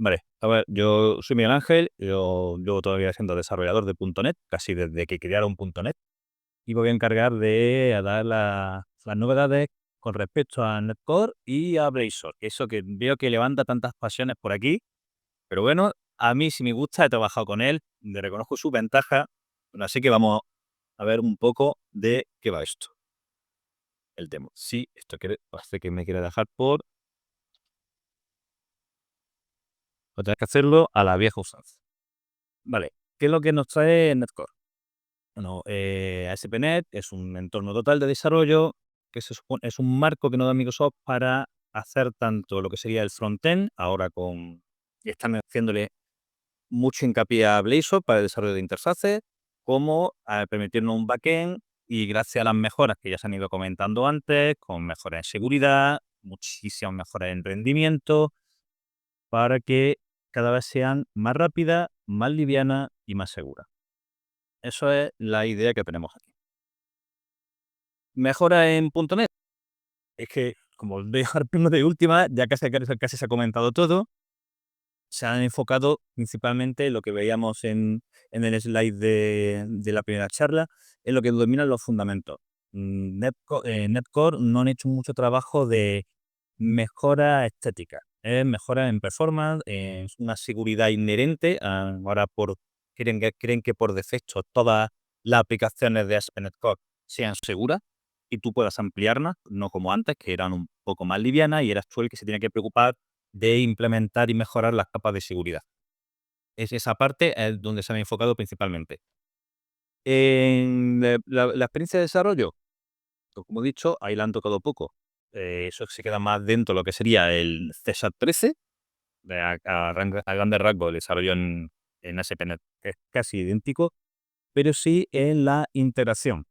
Vale, a ver, yo soy Miguel Ángel, yo llevo todavía siendo desarrollador de .NET, casi desde que crearon .NET, y me voy a encargar de dar las novedades con respecto a Netcore y a Blazor. Eso que veo que levanta tantas pasiones por aquí, pero bueno, a mí sí me gusta, he trabajado con él, le reconozco sus ventajas, bueno, así que vamos a ver un poco de qué va esto, el demo. Sí, esto parece que me quiere dejar pues tener que hacerlo a la vieja usanza. Vale, ¿qué es lo que nos trae Netcore? Bueno, ASP.NET es un entorno total de desarrollo que es un marco que nos da Microsoft para hacer tanto lo que sería el frontend, ahora y están haciéndole mucho hincapié a Blazor para el desarrollo de interfaces, como a permitirnos un backend y gracias a las mejoras que ya se han ido comentando antes, con mejoras en seguridad, muchísimas mejoras en rendimiento, para que cada vez sean más rápidas, más livianas y más seguras. Eso es la idea que tenemos aquí. Mejora en .NET. Es que, como os voy a dejar primero de última, ya casi se ha comentado todo, se han enfocado principalmente en lo que veíamos en el slide de la primera charla, en lo que dominan los fundamentos. Netcore no han hecho mucho trabajo de mejora estética, mejora en performance, en una seguridad inherente. Ahora creen que por defecto todas las aplicaciones de ASP.NET Core sean seguras y tú puedas ampliarlas, no como antes, que eran un poco más livianas y eras tú el que se tenía que preocupar de implementar y mejorar las capas de seguridad. Esa parte es donde se han enfocado principalmente. En la experiencia de desarrollo, pues como he dicho, ahí la han tocado poco. Eso se queda más dentro de lo que sería el CSAT 13, a grandes rasgos el desarrollo en ASP.NET es casi idéntico, pero sí en la integración.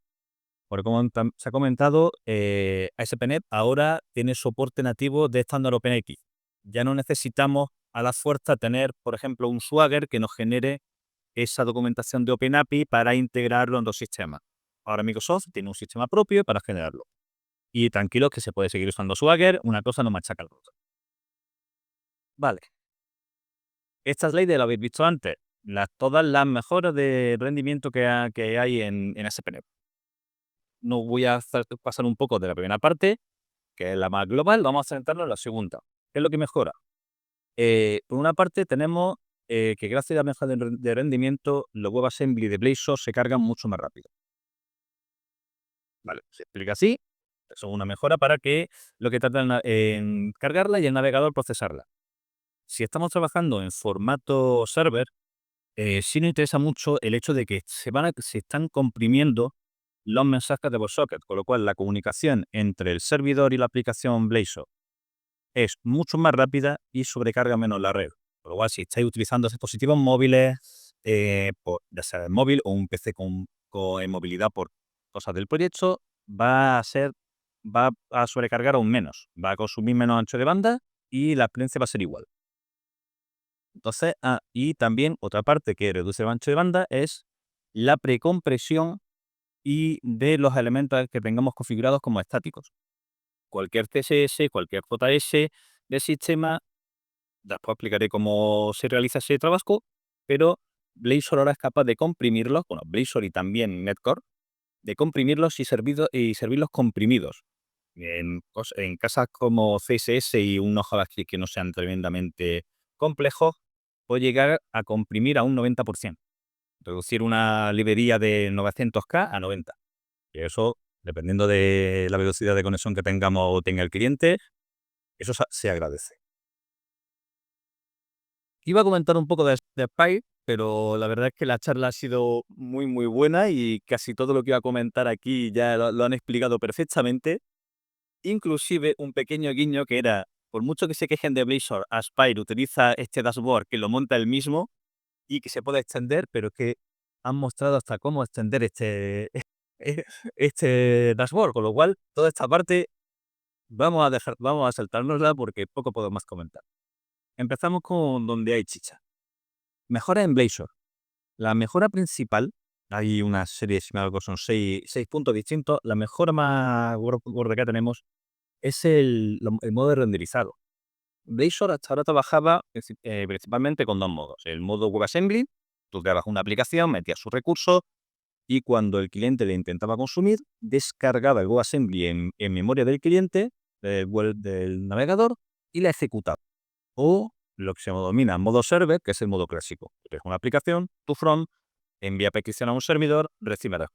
Porque como se ha comentado, ASP.NET ahora tiene soporte nativo de estándar OpenAPI. Ya no necesitamos a la fuerza tener, por ejemplo, un Swagger que nos genere esa documentación de OpenAPI para integrarlo en dos sistemas. Ahora Microsoft tiene un sistema propio para generarlo. Y tranquilos que se puede seguir usando Swagger, una cosa no machaca la otra. Vale, esta es la idea, lo habéis visto antes. Todas las mejoras de rendimiento que hay en ASP.NET. No voy a pasar un poco de la primera parte, que es la más global, vamos a centrarnos en la segunda. ¿Qué es lo que mejora? Por una parte tenemos que gracias a la mejora de rendimiento, los WebAssembly de Blazor se cargan mucho más rápido. Vale, se explica así. Eso es una mejora para que lo que tratan en cargarla y el navegador procesarla. Si estamos trabajando en formato server, sí nos interesa mucho el hecho de que se están comprimiendo los mensajes de WebSocket, con lo cual la comunicación entre el servidor y la aplicación Blazor es mucho más rápida y sobrecarga menos la red. Por lo cual, si estáis utilizando dispositivos móviles, ya sea el móvil o un PC en movilidad por cosas del proyecto, va a sobrecargar aún menos, va a consumir menos ancho de banda y la experiencia va a ser igual. Entonces, y también otra parte que reduce el ancho de banda es la precompresión y de los elementos que tengamos configurados como estáticos. Cualquier CSS, cualquier JS del sistema. Después explicaré cómo se realiza ese trabajo, pero Blazor ahora es capaz de comprimirlos, bueno, Blazor y también Netcore, de comprimirlos y servirlos comprimidos. En casas como CSS y unos JavaScript que no sean tremendamente complejos, puede llegar a comprimir a un 90%. Reducir una librería de 900K a 90. Y eso, dependiendo de la velocidad de conexión que tengamos o tenga el cliente, eso se agradece. Iba a comentar un poco de Spy, pero la verdad es que la charla ha sido muy, muy buena y casi todo lo que iba a comentar aquí ya lo han explicado perfectamente. Inclusive un pequeño guiño que era, por mucho que se quejen de Blazor, Aspire utiliza este dashboard que lo monta él mismo y que se puede extender, pero es que han mostrado hasta cómo extender este dashboard, con lo cual toda esta parte vamos a saltárnosla porque poco puedo más comentar. Empezamos con donde hay chicha. Mejora en Blazor. La mejora principal, hay una serie, si me acuerdo, son seis puntos distintos. La mejora más gorda que tenemos es el modo de renderizado. Blazor hasta ahora trabajaba principalmente con dos modos. El modo WebAssembly, tú creabas una aplicación, metías sus recursos y cuando el cliente le intentaba consumir, descargaba el WebAssembly en memoria del cliente, del navegador, y la ejecutaba. O lo que se denomina modo server, que es el modo clásico. Es una aplicación, tu front, envía petición a un servidor, recibirá.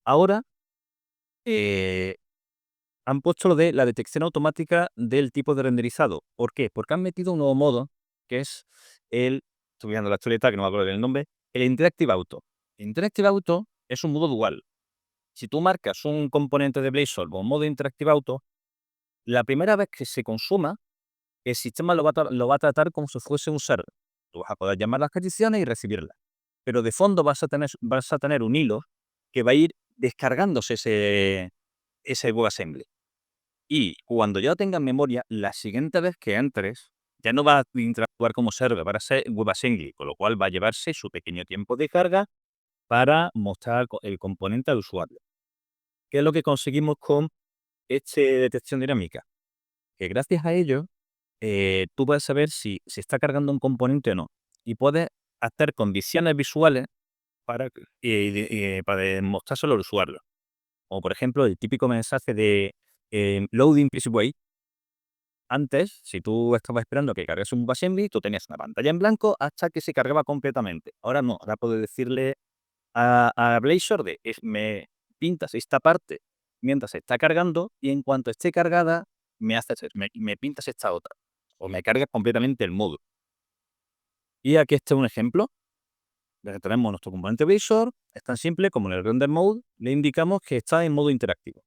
Ahora eh, han puesto lo de la detección automática del tipo de renderizado. ¿Por qué? Porque han metido un nuevo modo, que es estoy viendo la historieta, que no me acuerdo del nombre, el Interactive Auto. Interactive Auto es un modo dual. Si tú marcas un componente de Blazor con modo Interactive Auto, la primera vez que se consuma, el sistema lo va a tratar como si fuese un server. Tú vas a poder llamar las peticiones y recibirlas. Pero de fondo vas a tener un hilo que va a ir descargándose ese WebAssembly. Y cuando ya lo tengas en memoria, la siguiente vez que entres, ya no va a interactuar como server, va a ser WebAssembly, con lo cual va a llevarse su pequeño tiempo de carga para mostrar el componente al usuario. ¿Qué es lo que conseguimos con esta detección dinámica? Que gracias a ello, tú puedes saber si se está cargando un componente o no. Y puedes hacer condiciones visuales para mostrárselo al usuario. Como por ejemplo, el típico mensaje de loading please wait. Antes, si tú estabas esperando que cargase un WebAssembly, tú tenías una pantalla en blanco hasta que se cargaba completamente. Ahora no, ahora puedes decirle a Blazor me pintas esta parte mientras se está cargando y en cuanto esté cargada, me pintas esta otra. O me cargas completamente el módulo. Y aquí está un ejemplo. Tenemos nuestro componente Blazor, es tan simple como en el render mode le indicamos que está en modo interactivo.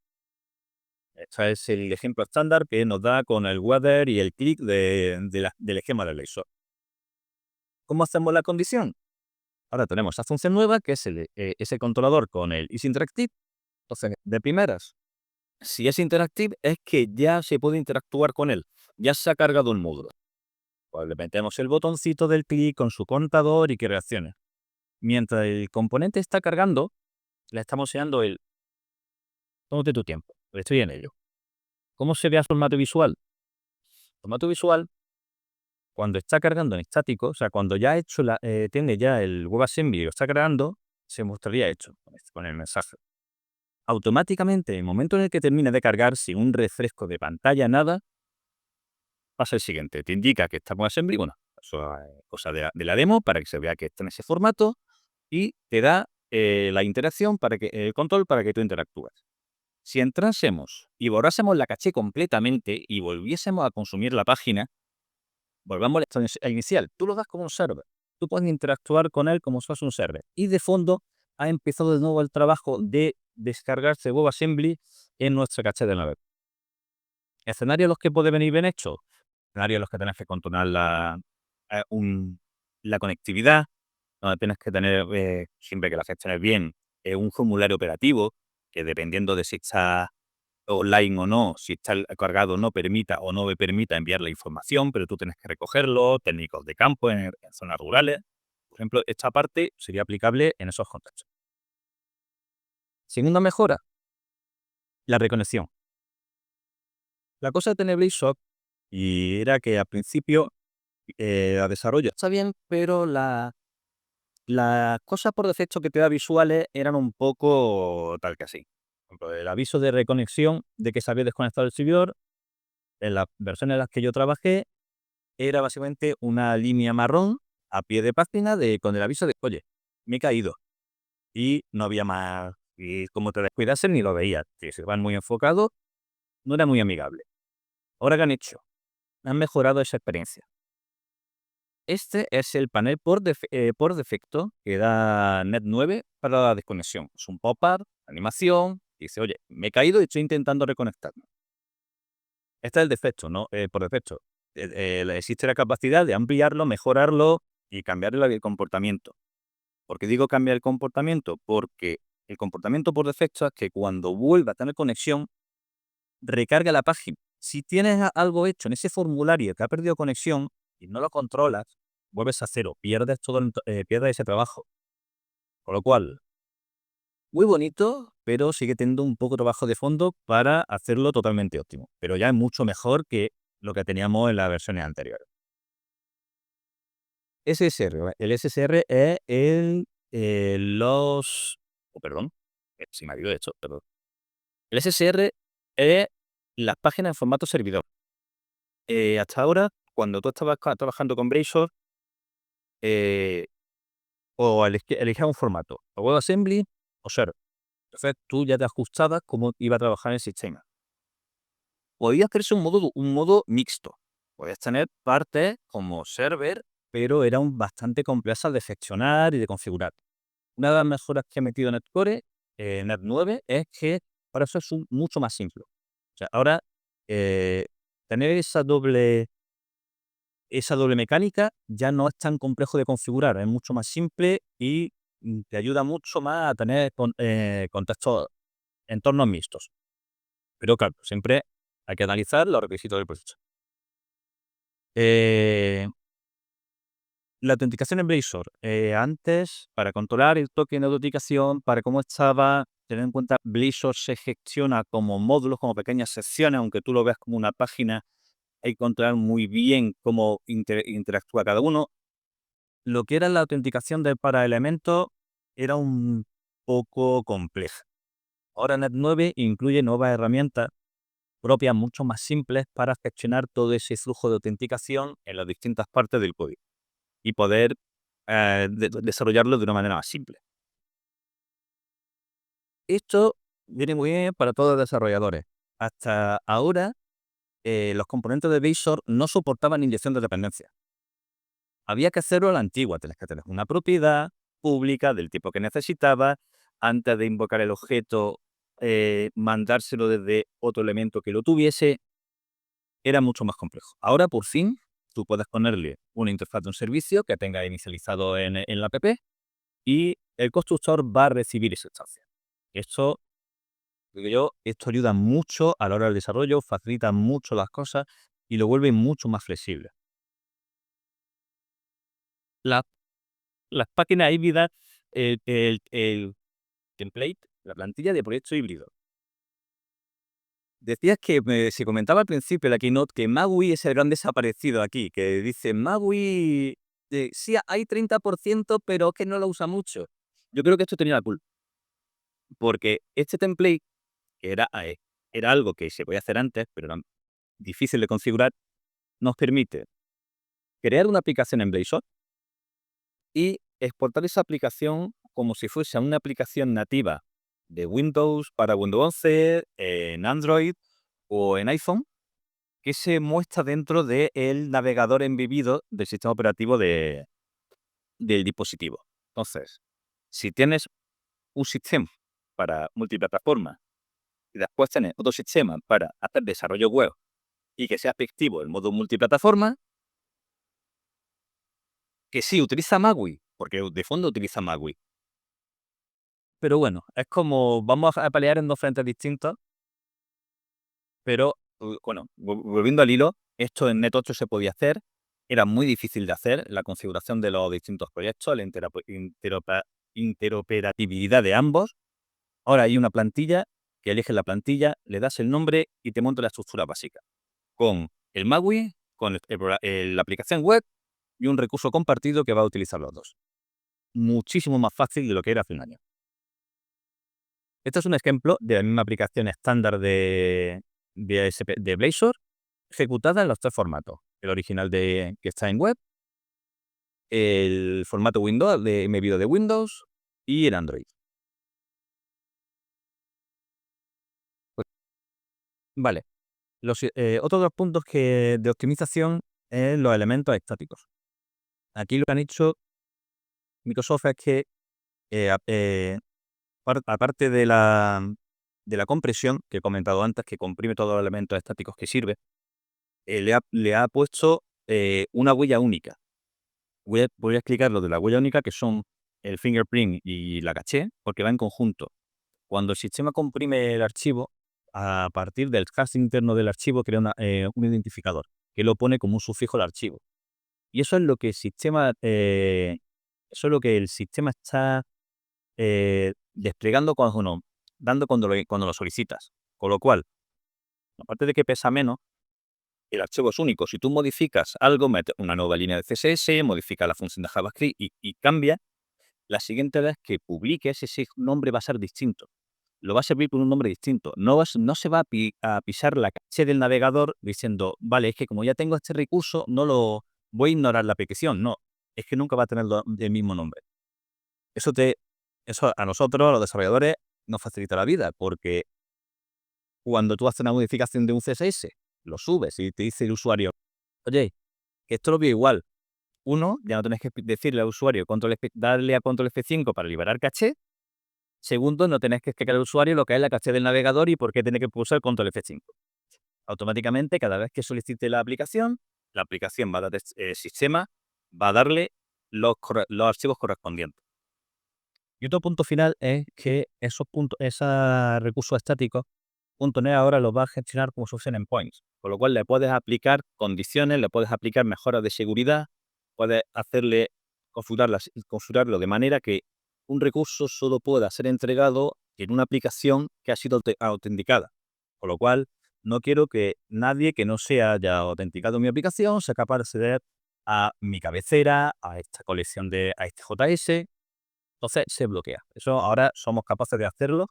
Este es el ejemplo estándar que nos da con el weather y el click del esquema de Blazor. ¿Cómo hacemos la condición? Ahora tenemos esa función nueva que es ese controlador con el isInteractive. Entonces, de primeras, si es interactive es que ya se puede interactuar con él. Ya se ha cargado el módulo. Pues le metemos el botoncito del clic con su contador y que reaccione. Mientras el componente está cargando, le estamos enseñando tómate tu tiempo, estoy en ello. ¿Cómo se ve a formato visual? Formato visual, cuando está cargando en estático, o sea, cuando ya ha hecho tiene ya el WebAssembly y lo está cargando, se mostraría hecho con el mensaje. Automáticamente, en el momento en el que termine de cargar, sin un refresco de pantalla, nada, pasa el siguiente. Te indica que está con Assembly, bueno, eso es cosa de la demo, para que se vea que está en ese formato, y te da la interacción, el control para que tú interactúes. Si entrásemos y borrásemos la caché completamente y volviésemos a consumir la página, volvamos al estado inicial. Tú lo das como un server. Tú puedes interactuar con él como si fuese un server. Y de fondo ha empezado de nuevo el trabajo de descargarse WebAssembly en nuestra caché de la web. Escenarios en los que puede venir bien hecho. Escenarios en los que tienes que controlar la conectividad, donde tienes que tener, siempre que la gestiones bien, un formulario operativo que dependiendo de si está online o no, si está cargado no permita o no permita enviar la información, pero tú tienes que recogerlo, técnicos de campo en zonas rurales. Por ejemplo, esta parte sería aplicable en esos contextos. Segunda mejora, la reconexión. La cosa de tener Blazor y era que al principio la desarrollo está bien, pero las cosas por defecto que te da visuales eran un poco tal que así. Por ejemplo, el aviso de reconexión de que se había desconectado el servidor, en las versiones en las que yo trabajé, era básicamente una línea marrón a pie de página con el aviso de, oye, me he caído. Y no había más. Y como te descuidasen ni lo veías. Si se van muy enfocados, no era muy amigable. Ahora que han hecho, han mejorado esa experiencia. Este es el panel por defecto que da Net 9 para la desconexión. Es un pop-up, animación, y dice, oye, me he caído y estoy intentando reconectarme. Este es el defecto, ¿no? Por defecto. Existe la capacidad de ampliarlo, mejorarlo y cambiarle el comportamiento. ¿Por qué digo cambiar el comportamiento? Porque el comportamiento por defecto es que cuando vuelva a tener conexión, recarga la página. Si tienes algo hecho en ese formulario que ha perdido conexión y no lo controlas, vuelves a cero, pierdes ese trabajo. Con lo cual, muy bonito, pero sigue teniendo un poco de trabajo de fondo para hacerlo totalmente óptimo. Pero ya es mucho mejor que lo que teníamos en las versiones anteriores. SSR, ¿vale? El SSR es perdón, se me ha ido esto, perdón. El SSR es las páginas en formato servidor. Hasta ahora, cuando tú estabas trabajando con Blazor, eh, o elegías un formato, o WebAssembly o Server. Entonces tú ya te ajustabas cómo iba a trabajar el sistema. Podía hacerse un modo mixto. Podías tener partes como server, pero eran bastante complejas de gestionar y de configurar. Una de las mejoras que ha metido NetCore, Net 9, es que ahora eso es mucho más simple. O sea, ahora eh, tener esa doble mecánica ya no es tan complejo de configurar, es mucho más simple y te ayuda mucho más a tener contextos, entornos mixtos. Pero claro, siempre hay que analizar los requisitos del proceso. Eh, la autenticación en Blazor. Antes, para controlar el token de autenticación, para cómo estaba, tener en cuenta, Blazor se gestiona como módulos, como pequeñas secciones, aunque tú lo veas como una página, hay que controlar muy bien cómo interactúa cada uno. Lo que era la autenticación para elementos era un poco compleja. Ahora Net 9 incluye nuevas herramientas propias mucho más simples para gestionar todo ese flujo de autenticación en las distintas partes del código y poder desarrollarlo de una manera más simple. Esto viene muy bien para todos los desarrolladores. Hasta ahora, los componentes de Blazor no soportaban inyección de dependencias. Había que hacerlo a la antigua, tenías que tener una propiedad pública del tipo que necesitabas, antes de invocar el objeto, mandárselo desde otro elemento que lo tuviese, era mucho más complejo. Ahora, por fin, tú puedes ponerle una interfaz de un servicio que tenga inicializado en la app y el constructor va a recibir esa instancia. Esto, digo yo, esto ayuda mucho a la hora del desarrollo, facilita mucho las cosas y lo vuelve mucho más flexible. La- las páginas híbridas, el template, la plantilla de proyecto híbrido. Decías que se comentaba al principio de la keynote que MAUI es el gran desaparecido aquí, que dice MAUI, sí, hay 30%, pero es que no lo usa mucho. Yo creo que esto tenía la culpa, porque este template, que era algo que se podía hacer antes, pero era difícil de configurar, nos permite crear una aplicación en Blazor y exportar esa aplicación como si fuese una aplicación nativa de Windows para Windows 11, en Android o en iPhone, que se muestra dentro del navegador embebido del sistema operativo del dispositivo. Entonces, si tienes un sistema para multiplataforma y después tienes otro sistema para hacer desarrollo web y que sea efectivo el modo multiplataforma, que sí utiliza MAUI, porque de fondo utiliza MAUI. Pero bueno, es como vamos a pelear en dos frentes distintos, pero bueno, volviendo al hilo, esto en Net 8 se podía hacer, era muy difícil de hacer, la configuración de los distintos proyectos, la interoperabilidad de ambos. Ahora hay una plantilla, que eliges la plantilla, le das el nombre y te monta la estructura básica, con el MAUI, con la aplicación web y un recurso compartido que va a utilizar los dos. Muchísimo más fácil de lo que era hace un año. Este es un ejemplo de la misma aplicación estándar de Blazor, ejecutada en los tres formatos. El original que está en web, el formato Windows, embebido de Windows y en Android. Pues, vale. Otros dos puntos de optimización es los elementos estáticos. Aquí lo que han hecho Microsoft es que, aparte de la compresión que he comentado antes, que comprime todos los elementos estáticos que sirve, le ha puesto una huella única. Voy a explicar lo de la huella única, que son el fingerprint y la caché, porque va en conjunto. Cuando el sistema comprime el archivo, a partir del hash interno del archivo crea un identificador, que lo pone como un sufijo al archivo. Y eso es lo que el sistema está desplegando dando cuando lo solicitas. Con lo cual, aparte de que pesa menos, el archivo es único. Si tú modificas algo, metes una nueva línea de CSS, modificas la función de JavaScript y cambia, la siguiente vez que publiques, ese nombre va a ser distinto. Lo va a servir con un nombre distinto. No se va a pisar la caché del navegador diciendo, vale, es que como ya tengo este recurso, no lo voy a ignorar la petición. No, es que nunca va a tener el mismo nombre. Eso a nosotros, a los desarrolladores, nos facilita la vida, porque cuando tú haces una modificación de un CSS, lo subes y te dice el usuario, oye, que esto lo veo igual. Uno, ya no tenés que decirle al usuario darle a control F5 para liberar caché. Segundo, no tenés que explicar al usuario lo que es la caché del navegador y por qué tiene que pulsar control F5. Automáticamente, cada vez que solicite la aplicación va a dar el sistema va a darle los archivos correspondientes. Y otro punto final es que esos recursos estáticos, .NET ahora los va a gestionar como si fuesen endpoints, con lo cual le puedes aplicar condiciones, le puedes aplicar mejoras de seguridad, puedes configurarlo de manera que un recurso solo pueda ser entregado en una aplicación que ha sido autenticada. Con lo cual, no quiero que nadie que no se haya autenticado en mi aplicación sea capaz de acceder a mi cabecera, a esta colección a este JS. Entonces se bloquea. Eso ahora somos capaces de hacerlo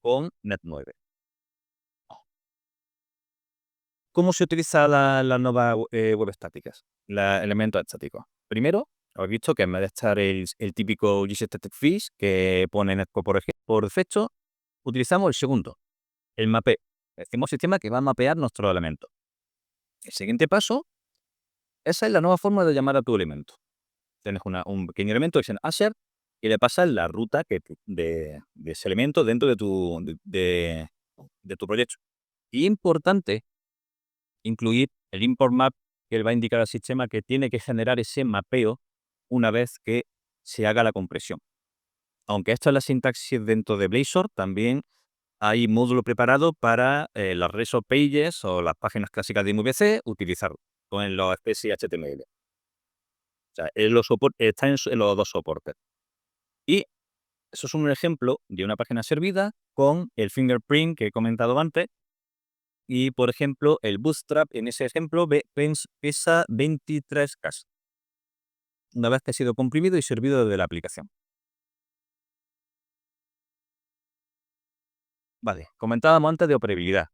con Net9. ¿Cómo se utiliza las nuevas web estáticas? Los elementos estáticos. Primero, habéis visto que en vez de estar el típico useStaticFish que pone Netcode por defecto, utilizamos el segundo, el mapeo. Decimos sistema que va a mapear nuestros elementos. El siguiente paso, esa es la nueva forma de llamar a tu elemento. Tienes un pequeño elemento que se llama asher y le pasas la ruta de ese elemento dentro de tu proyecto. Y importante incluir el import map que le va a indicar al sistema que tiene que generar ese mapeo una vez que se haga la compresión. Aunque esto es la sintaxis dentro de Blazor, también hay módulo preparado para las REST pages o las páginas clásicas de MVC utilizarlo con los especies HTML. O sea, está en los dos soportes. Y eso es un ejemplo de una página servida con el fingerprint que he comentado antes. Y, por ejemplo, el Bootstrap en ese ejemplo pesa 23K, una vez que ha sido comprimido y servido desde la aplicación. Vale, comentábamos antes de operabilidad.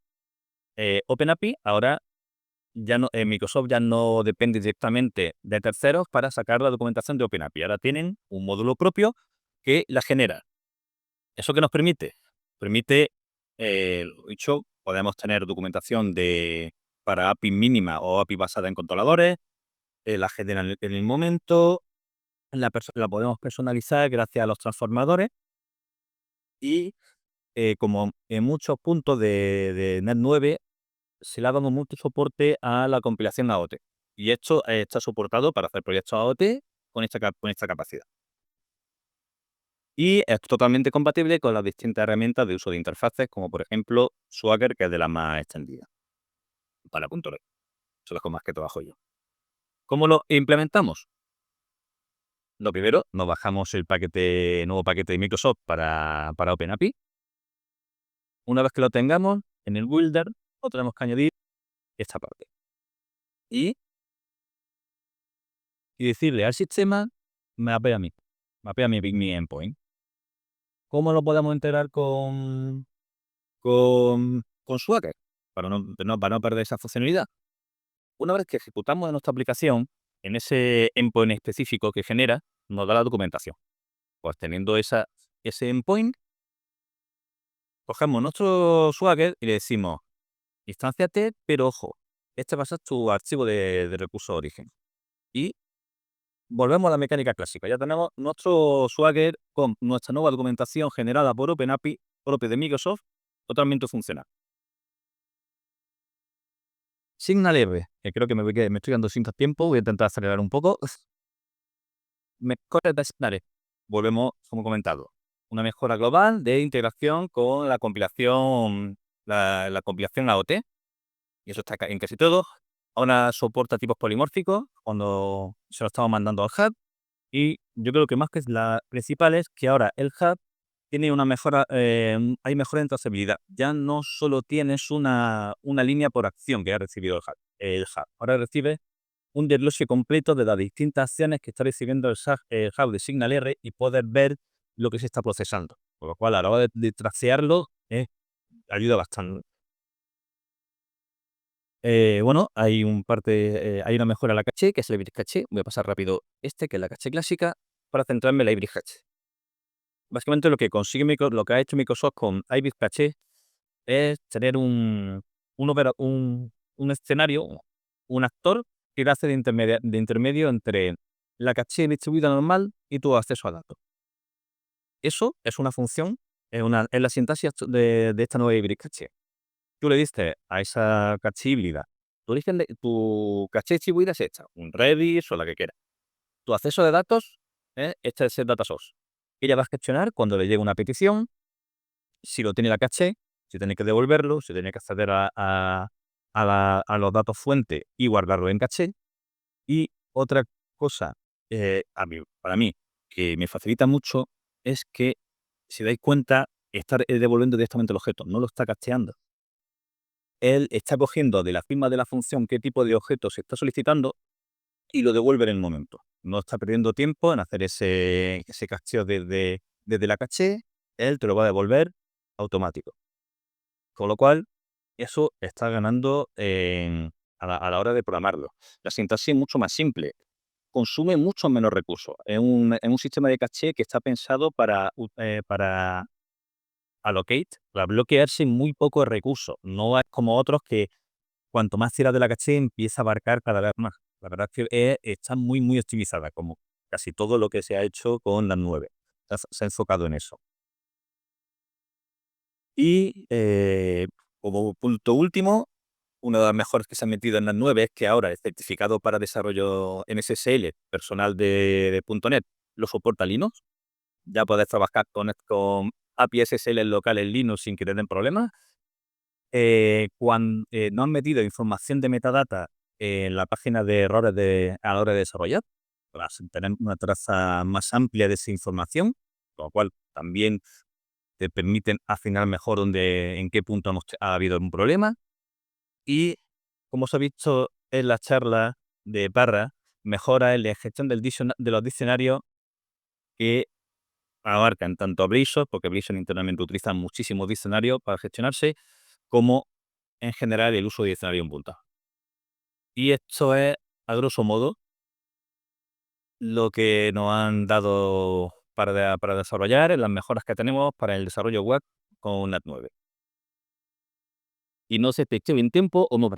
OpenAPI ahora Microsoft ya no depende directamente de terceros para sacar la documentación de OpenAPI. Ahora tienen un módulo propio que la genera. ¿Eso qué nos permite? Permite, lo dicho, podemos tener documentación para API mínima o API basada en controladores, la genera en el momento, la podemos personalizar gracias a los transformadores y como en muchos puntos de Net9 se le ha dado mucho soporte a la compilación AOT. Y esto está soportado para hacer proyectos AOT con esta capacidad. Y es totalmente compatible con las distintas herramientas de uso de interfaces, como por ejemplo Swagger, que es de las más extendidas para .NET. Eso es lo más que trabajo yo. ¿Cómo lo implementamos? Lo primero, nos bajamos el nuevo paquete de Microsoft para OpenAPI. Una vez que lo tengamos, en el Builder, lo tenemos que añadir esta parte. Y decirle al sistema, mapea mi endpoint. ¿Cómo lo podemos integrar con Swagger? Para no perder esa funcionalidad. Una vez que ejecutamos nuestra aplicación, en ese endpoint específico que genera, nos da la documentación. Pues teniendo ese endpoint, cogemos nuestro Swagger y le decimos, instánciate, pero ojo, este va a ser tu archivo de recurso de origen. Y volvemos a la mecánica clásica. Ya tenemos nuestro Swagger con nuestra nueva documentación generada por OpenAPI, propio de Microsoft, totalmente funcional. SignalR, que creo que me estoy quedando sin tiempo, voy a intentar acelerar un poco. Mejora de SignalR. Volvemos, como comentado, una mejora global de integración con la compilación, la compilación AOT, y eso está en casi todo. Ahora soporta tipos polimórficos cuando se lo estamos mandando al hub. Y yo creo que más que la principal es que ahora el hub tiene una mejora, hay mejora en trazabilidad. Ya no solo tienes una línea por acción que ha recibido el hub, el hub. Ahora recibe un desglose completo de las distintas acciones que está recibiendo el hub de Signal R y poder ver lo que se está procesando. Con lo cual, a la hora de trastearlo, ayuda bastante. Bueno, hay una mejora a la caché, que es el Hybrid Caché. Voy a pasar rápido que es la caché clásica, para centrarme en la Hybrid Caché. Básicamente lo que ha hecho Microsoft con Hybrid Caché es tener un escenario, un actor que hace de intermedio entre la caché distribuida normal y tu acceso a datos. Eso es una función, es la sintaxis de esta nueva Hybrid Caché. Tú le diste a esa caché híbrida, tu caché distribuida es esta, un Redis o la que quieras. Tu acceso de datos, este es el data source. Ella va a gestionar cuando le llegue una petición, si lo tiene la caché, si tiene que devolverlo, si tiene que acceder a los datos fuente y guardarlo en caché. Y otra cosa, para mí, que me facilita mucho, es que, si dais cuenta, está devolviendo directamente el objeto, no lo está cacheando. Él está cogiendo de la firma de la función qué tipo de objeto se está solicitando y lo devuelve en el momento. No está perdiendo tiempo en hacer ese cacheo desde la caché, él te lo va a devolver automático. Con lo cual, eso está ganando a la hora de programarlo. La sintaxis es mucho más simple, consume mucho menos recursos. Es un sistema de caché que está pensado para para bloquearse muy pocos recursos. No es como otros que cuanto más tiras de la caché empieza a abarcar cada vez más. La verdad es que está muy, muy optimizada, como casi todo lo que se ha hecho con las 9. Se ha enfocado en eso. Y como punto último, una de las mejores que se han metido en las 9 es que ahora el certificado para desarrollo en SSL personal de .NET lo soporta Linux. Ya puedes trabajar con API SSL local en Linux sin que te den problemas. Cuando no han metido información de metadata en la página de errores a la hora de desarrollar, para tener una traza más amplia de esa información, con lo cual también te permiten afinar mejor en qué punto ha habido un problema. Y, como os he visto en la charla de Parra, mejora en la gestión de los diccionarios que abarcan tanto a Blazor, porque Blazor internamente utiliza muchísimos diccionarios para gestionarse, como en general el uso de diccionario en punta. Y esto es, a grosso modo, lo que nos han dado para desarrollar, en las mejoras que tenemos para el desarrollo web con NAT 9. Y no sé si te eché bien tiempo o no.